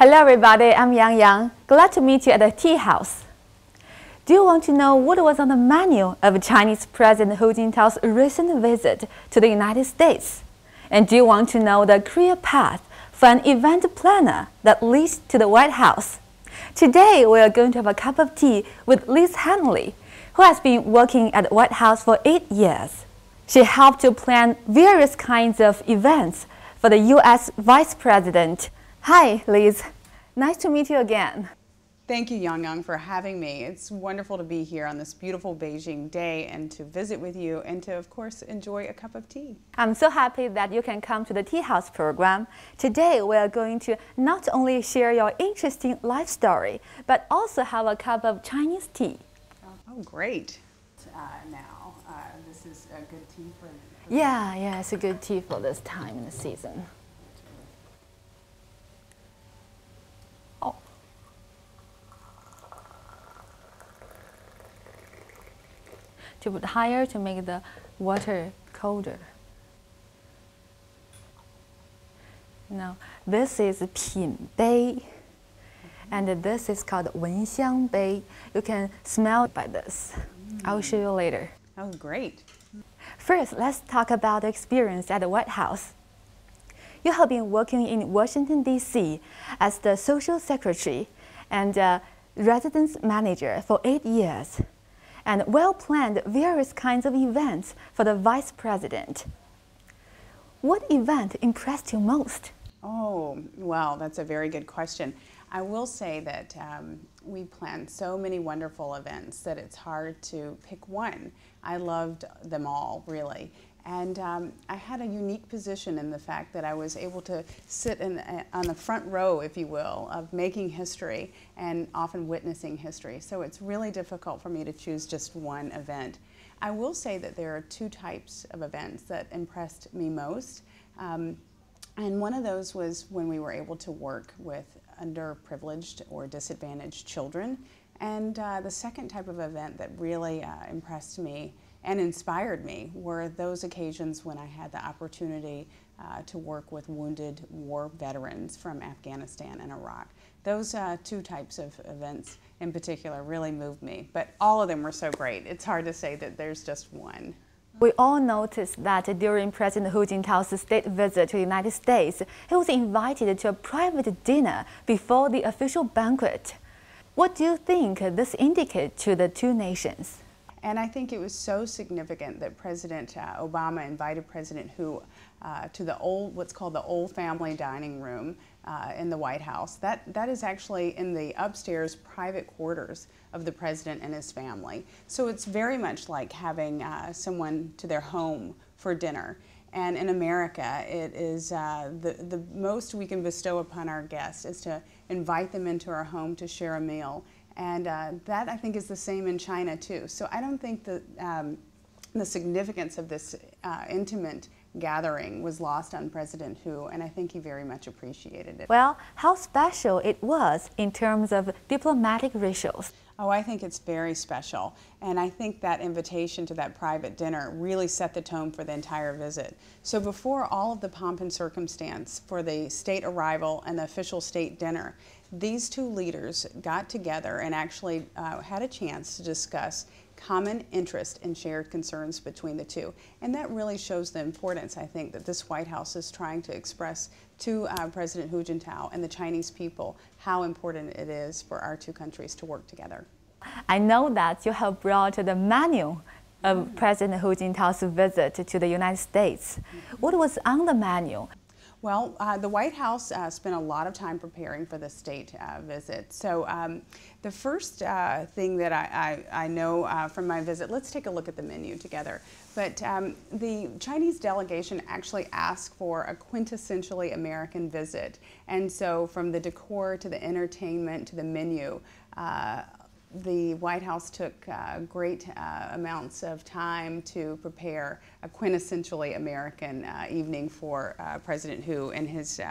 Hello everybody, I'm Yang. Glad to meet you at the tea house. Do you want to know what was on the menu of Chinese President Hu Jintao's recent visit to the United States? And do you want to know the career path for an event planner that leads to the White House? Today we are going to have a cup of tea with LizHaenle, who has been working at the White House for 8 years. She helped to plan various kinds of events for the U.S. Vice President. Hi, Liz. Nice to meet you again. Thank you, Yang, for having me. It's wonderful to be here on this beautiful Beijing day and to visit with you and to, of course, enjoy a cup of tea. I'm so happy that you can come to the Tea House program. Today, we are going to not only share your interesting life story, but also have a cup of Chinese tea. Oh, great. This is a good tea for Yeah, it's a good tea for this time in the season. Oh. To put higher to make the water colder. Now, this is 品杯, and this is called 闻香杯. You can smell by this. I'll show you later. Oh, great. First, let's talk about the experience at the White House. You have been working in Washington, D.C. as the social secretary and residence manager for 8 years, and well-planned various kinds of events for the vice president. What event impressed you most? Oh, well, that's a very good question. I will say that we planned so many wonderful events that it's hard to pick one. I loved them all, really. And I had a unique position in the fact that I was able to sit on the front row, if you will, of making history and often witnessing history. So it's really difficult for me to choose just one event. I will say that there are two types of events that impressed me most. And one of those was when we were able to work with underprivileged or disadvantaged children. And the second type of event that really impressed me and inspired me were those occasions when I had the opportunity to work with wounded war veterans from Afghanistan and Iraq. Those two types of events in particular really moved me, but all of them were so great. It's hard to say that there's just one. We all noticed that during President Hu Jintao's state visit to the United States, he was invited to a private dinner before the official banquet. What do you think this indicates to the two nations? And I think it was so significant that President Obama invited President Hu to the what's called the old family dining room in the White House. That is actually in the upstairs private quarters of the president and his family. So it's very much like having someone to their home for dinner. And in America, it is the most we can bestow upon our guests is to invite them into our home to share a meal. And that, I think, is the same in China, too. So I don't think that the significance of this intimate gathering was lost on President Hu, and I think he very much appreciated it. Well, how special it was in terms of diplomatic rituals. Oh, I think it's very special, and I think that invitation to that private dinner really set the tone for the entire visit. So before all of the pomp and circumstance for the state arrival and the official state dinner, these two leaders got together and actually had a chance to discuss common interest and shared concerns between the two. And that really shows the importance, I think, that this White House is trying to express to President Hu Jintao and the Chinese people how important it is for our two countries to work together. I know that you have brought the menu of President Hu Jintao's visit to the United States. What was on the menu? Well, the White House spent a lot of time preparing for the state visit. So the first thing that I know from my visit, let's take a look at the menu together. But the Chinese delegation actually asked for a quintessentially American visit. And so from the decor to the entertainment to the menu, the White House took great amounts of time to prepare a quintessentially American evening for President Hu and his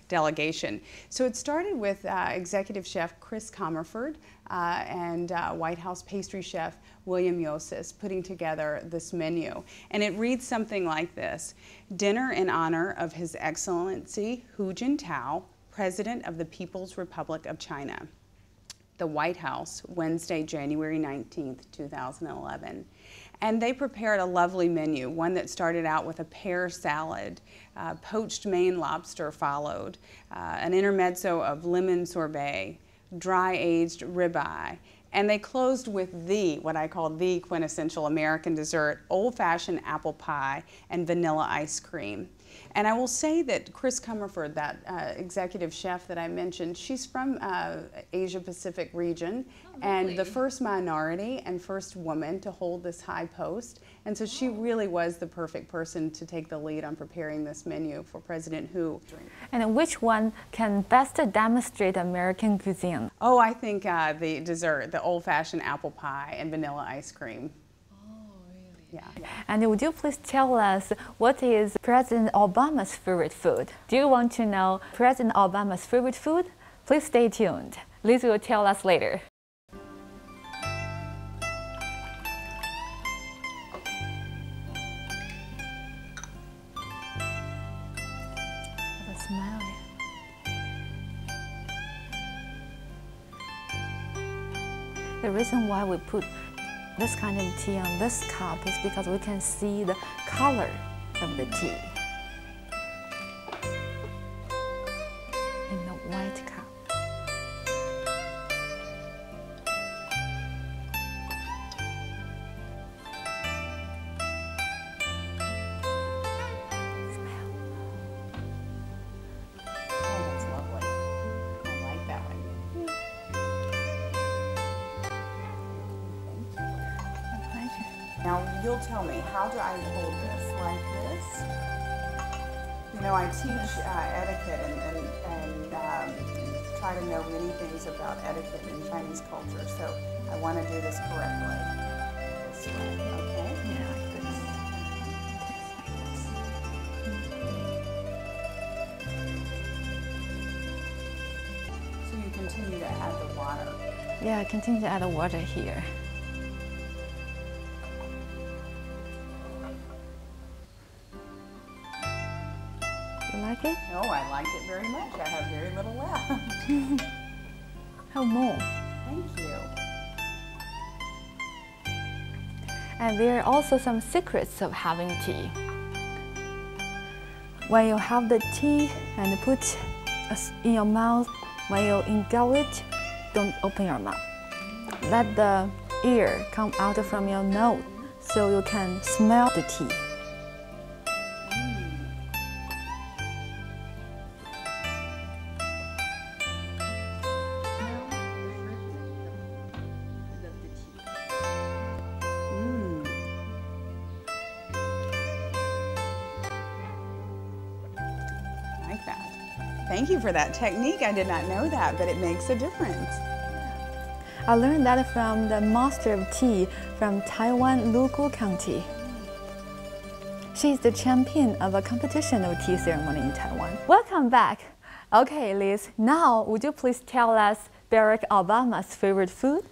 delegation. So it started with executive chef Chris Comerford and White House pastry chef William Yosis putting together this menu. And it reads something like this: dinner in honor of His Excellency Hu Jintao, President of the People's Republic of China, the White House, Wednesday, January 19th, 2011. And they prepared a lovely menu, one that started out with a pear salad, poached Maine lobster followed, an intermezzo of lemon sorbet, dry-aged ribeye, and they closed with what I call the quintessential American dessert, old-fashioned apple pie and vanilla ice cream. And I will say that Chris Comerford, that executive chef that I mentioned, she's from Asia Pacific region, and the first minority and first woman to hold this high post. And so she really was the perfect person to take the lead on preparing this menu for President Hu. And which one can best demonstrate American cuisine? Oh, I think the dessert, the old-fashioned apple pie and vanilla ice cream. Yeah. And would you please tell us what is President Obama's favorite food? Do you want to know President Obama's favorite food? Please stay tuned. Liz will tell us later. The smell. The reason why we put this kind of tea on this cup is because we can see the color of the tea in the white cup. Smell. Oh, that's lovely. I like that one. Now, you'll tell me, how do I hold this? Like this? You know, I teach etiquette and try to know many things about etiquette in Chinese culture, so I want to do this correctly. This way, okay? Yeah, like this. So you continue to add the water. Yeah, continue to add the water here. You like it? No, I liked it very much. I have very little left. Have more. Thank you. And there are also some secrets of having tea. When you have the tea and put in your mouth, when you ingulg it, don't open your mouth. Let the air come out from your nose so you can smell the tea. Like that. Thank you for that technique. I did not know that, but it makes a difference. I learned that from the master of tea from Taiwan, Lugu County. She is the champion of a competition of tea ceremony in Taiwan. Welcome back. Okay, Liz, now would you please tell us Barack Obama's favorite food?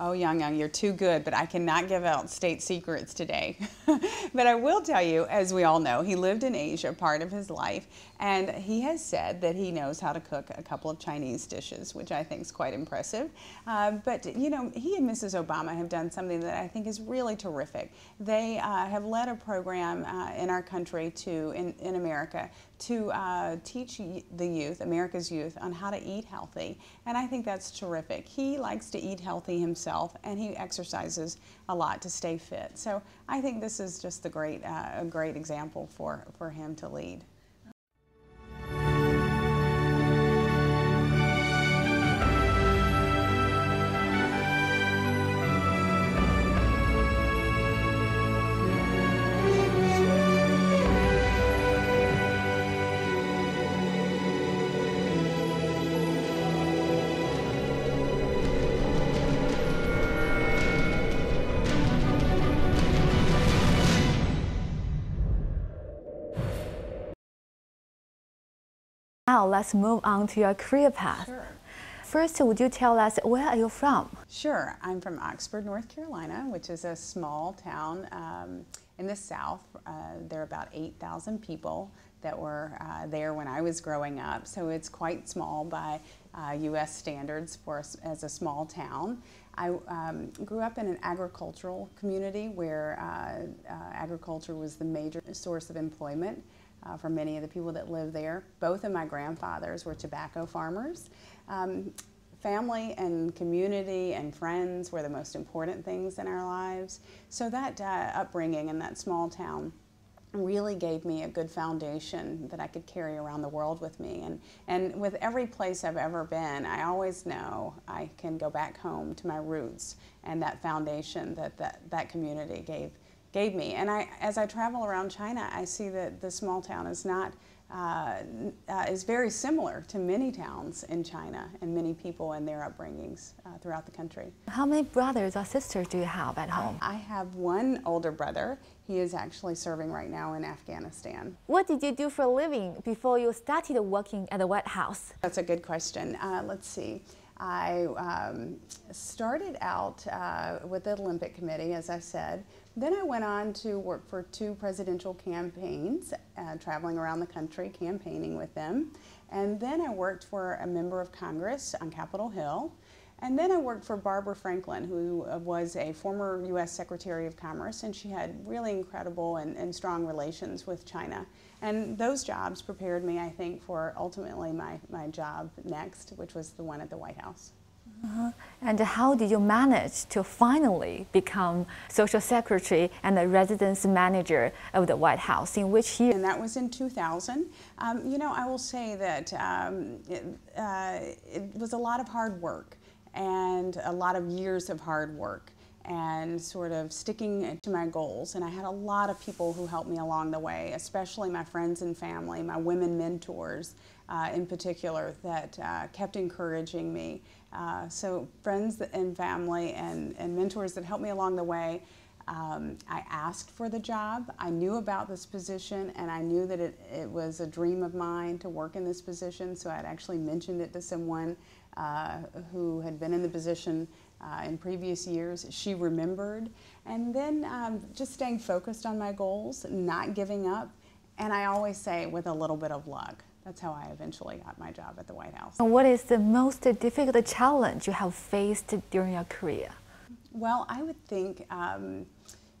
Oh, Yang, you're too good, but I cannot give out state secrets today. But I will tell you, as we all know, he lived in Asia part of his life, and he has said that he knows how to cook a couple of Chinese dishes, which I think is quite impressive. But, you know, he and Mrs. Obama have done something that I think is really terrific. They have led a program in our country in America to teach the youth, America's youth, on how to eat healthy. And I think that's terrific. He likes to eat healthy himself, and he exercises a lot to stay fit. So I think this is just a great example for him to lead. Now let's move on to your career path. Sure. First, would you tell us where are you from? Sure. I'm from Oxford, North Carolina, which is a small town in the South. There are about 8,000 people. that were there when I was growing up. So it's quite small by U.S. standards as a small town. I grew up in an agricultural community where agriculture was the major source of employment for many of the people that live there. Both of my grandfathers were tobacco farmers. Family and community and friends were the most important things in our lives. So that upbringing in that small town really gave me a good foundation that I could carry around the world with me. And with every place I've ever been, I always know I can go back home to my roots and that foundation that community gave me. And as I travel around China, I see that the small town is is very similar to many towns in China and many people and their upbringings throughout the country. How many brothers or sisters do you have at home? I have one older brother. He is actually serving right now in Afghanistan. What did you do for a living before you started working at the White House? That's a good question. Let's see. I started out with the Olympic Committee, as I said. Then I went on to work for 2 presidential campaigns, traveling around the country, campaigning with them. And then I worked for a member of Congress on Capitol Hill. And then I worked for Barbara Franklin, who was a former U.S. Secretary of Commerce, and she had really incredible and strong relations with China. And those jobs prepared me, I think, for ultimately my job next, which was the one at the White House. And how did you manage to finally become Social Secretary and the Residence Manager of the White House? In which year? And that was in 2000. You know, I will say that it was a lot of hard work and a lot of years of hard work and sort of sticking to my goals. And I had a lot of people who helped me along the way, especially my friends and family, my women mentors in particular, that kept encouraging me. So friends and family and mentors that helped me along the way. I asked for the job. I knew about this position, and I knew that it was a dream of mine to work in this position, so I'd actually mentioned it to someone who had been in the position in previous years. She remembered, and then just staying focused on my goals, not giving up, and I always say with a little bit of luck. That's how I eventually got my job at the White House. What is the most difficult challenge you have faced during your career? Well, I would think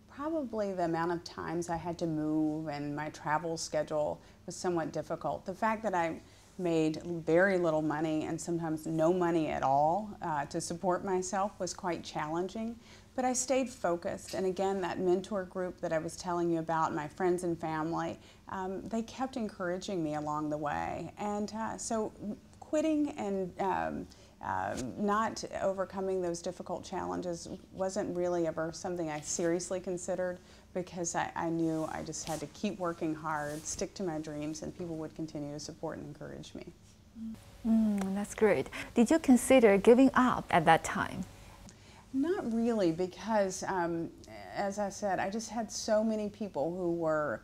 probably the amount of times I had to move and my travel schedule was somewhat difficult. The fact that I made very little money and sometimes no money at all to support myself was quite challenging. But I stayed focused, and again, that mentor group that I was telling you about, my friends and family, they kept encouraging me along the way. And so quitting and not overcoming those difficult challenges wasn't really ever something I seriously considered, because I knew I just had to keep working hard, stick to my dreams, and people would continue to support and encourage me. That's great. Did you consider giving up at that time? Not really, because as I said, I just had so many people who were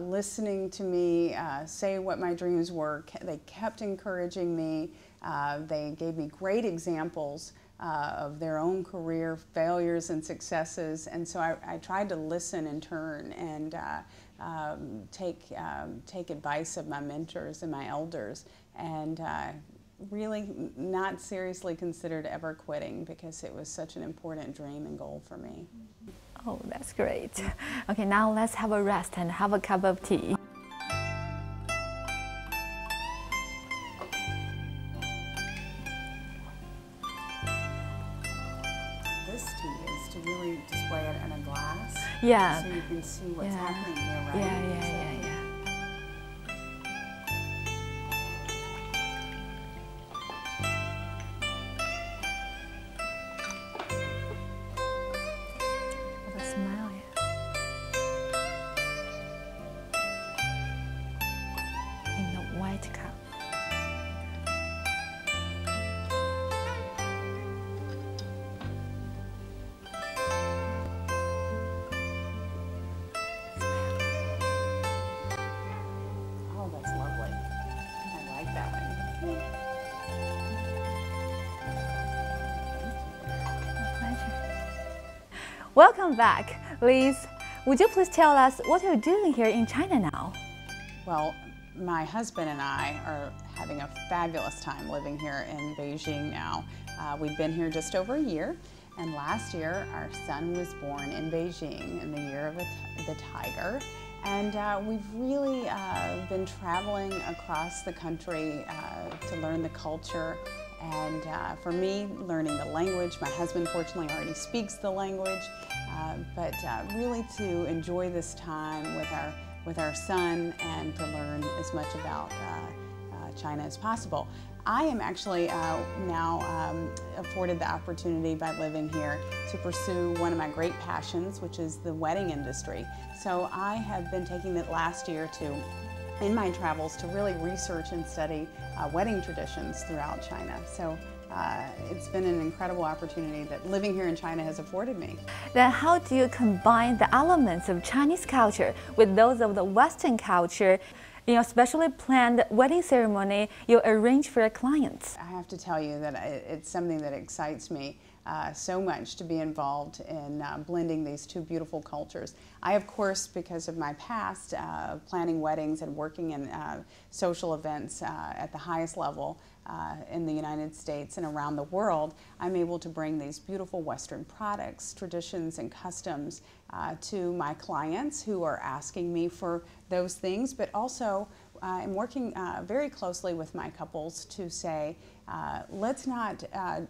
listening to me say what my dreams were. They kept encouraging me. They gave me great examples of their own career failures and successes, and so I tried to listen in turn and take advice of my mentors and my elders, and really not seriously considered ever quitting, because it was such an important dream and goal for me. Oh, that's great. Okay, now let's have a rest and have a cup of tea. This tea is to really display it in a glass, Yeah. so you can see what's happening here, right? Yeah. The smell, in the white cup. Oh, that's lovely. I like that one. Welcome back, Liz. Would you please tell us what you're doing here in China now? Well, My husband and I are having a fabulous time living here in Beijing now. We've been here just over a year, and last year our son was born in Beijing in the year of the tiger. And we've really been traveling across the country to learn the culture. And for me, learning the language. My husband fortunately already speaks the language, but really to enjoy this time with our son and to learn as much about China as possible. I am actually now afforded the opportunity by living here to pursue one of my great passions, which is the wedding industry. So I have been taking the last year in my travels to really research and study wedding traditions throughout China. So it's been an incredible opportunity that living here in China has afforded me. Then how do you combine the elements of Chinese culture with those of the Western culture in your specially planned wedding ceremony you arrange for your clients? I have to tell you that it's something that excites me so much to be involved in blending these two beautiful cultures. I, of course, because of my past planning weddings and working in social events at the highest level in the United States and around the world, I'm able to bring these beautiful Western products, traditions, and customs to my clients who are asking me for those things, but also I'm working very closely with my couples to say, let's not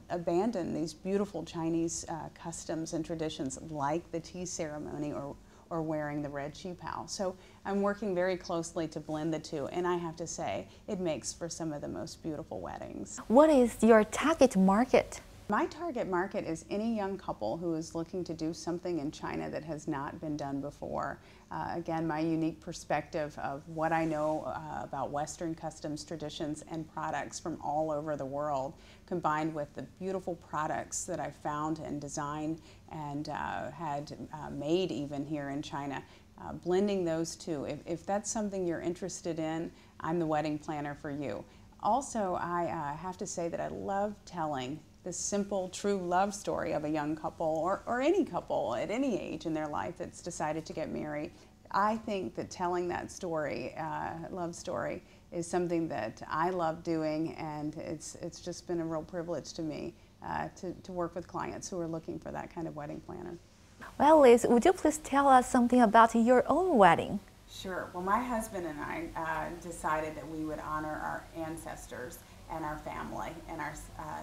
abandon these beautiful Chinese customs and traditions like the tea ceremony or wearing the red qipao. So I'm working very closely to blend the two, and I have to say, it makes for some of the most beautiful weddings. What is your target market? My target market is any young couple who is looking to do something in China that has not been done before. Again, my unique perspective of what I know about Western customs, traditions, and products from all over the world, combined with the beautiful products that I found and designed and had made even here in China. Blending those two, if that's something you're interested in, I'm the wedding planner for you. Also, I have to say that I love telling this simple, true love story of a young couple or any couple at any age in their life that's decided to get married. I think that telling that story, love story, is something that I love doing, and it's just been a real privilege to me to work with clients who are looking for that kind of wedding planner. Well, Liz, would you please tell us something about your own wedding? Sure. Well, my husband and I decided that we would honor our ancestors and our family and our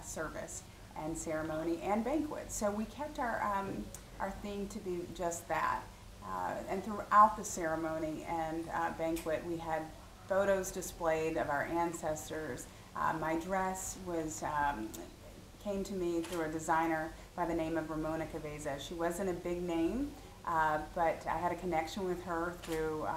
service and ceremony and banquet. So we kept our theme to be just that. And throughout the ceremony and banquet, we had photos displayed of our ancestors. My dress came to me through a designer by the name of Ramona Cabeza. She wasn't a big name, but I had a connection with her through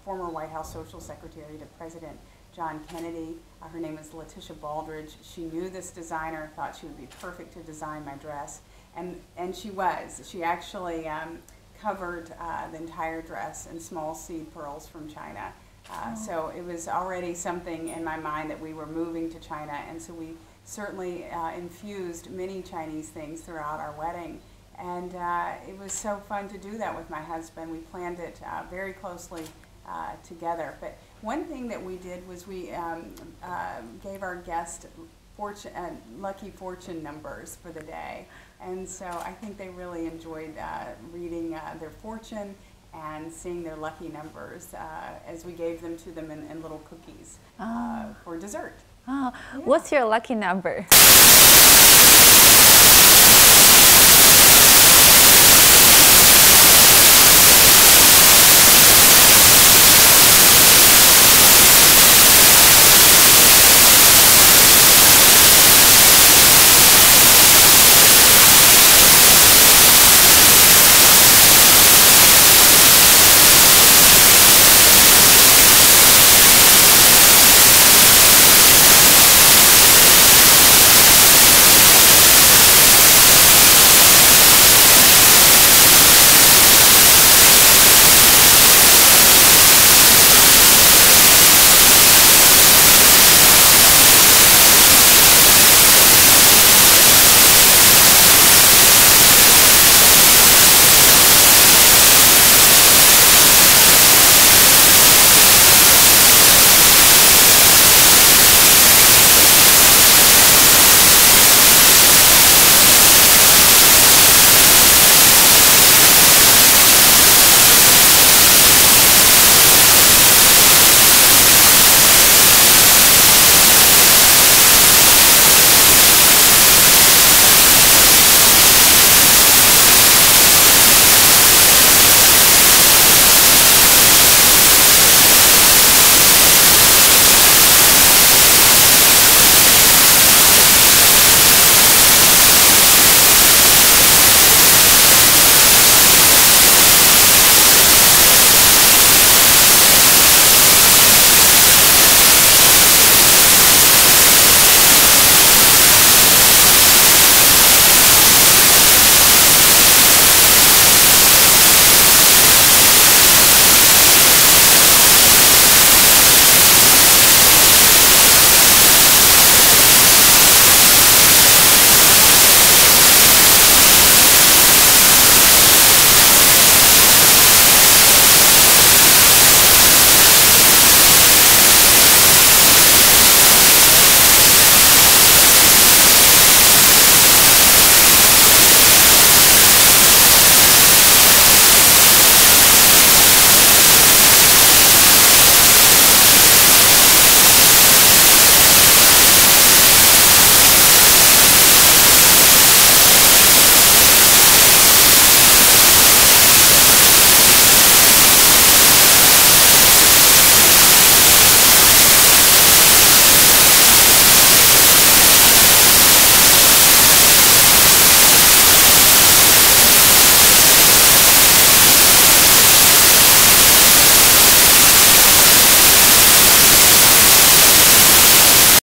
former White House Social Secretary to President John Kennedy. Her name is Letitia Baldridge. She knew this designer, thought she would be perfect to design my dress, and she was. She actually covered the entire dress in small seed pearls from China. So it was already something in my mind that we were moving to China, and so we certainly infused many Chinese things throughout our wedding. And it was so fun to do that with my husband. We planned it very closely together. But one thing that we did was we gave our guests lucky fortune numbers for the day. And so I think they really enjoyed reading their fortune and seeing their lucky numbers as we gave them to them in little cookies for dessert. Oh, yeah. What's your lucky number?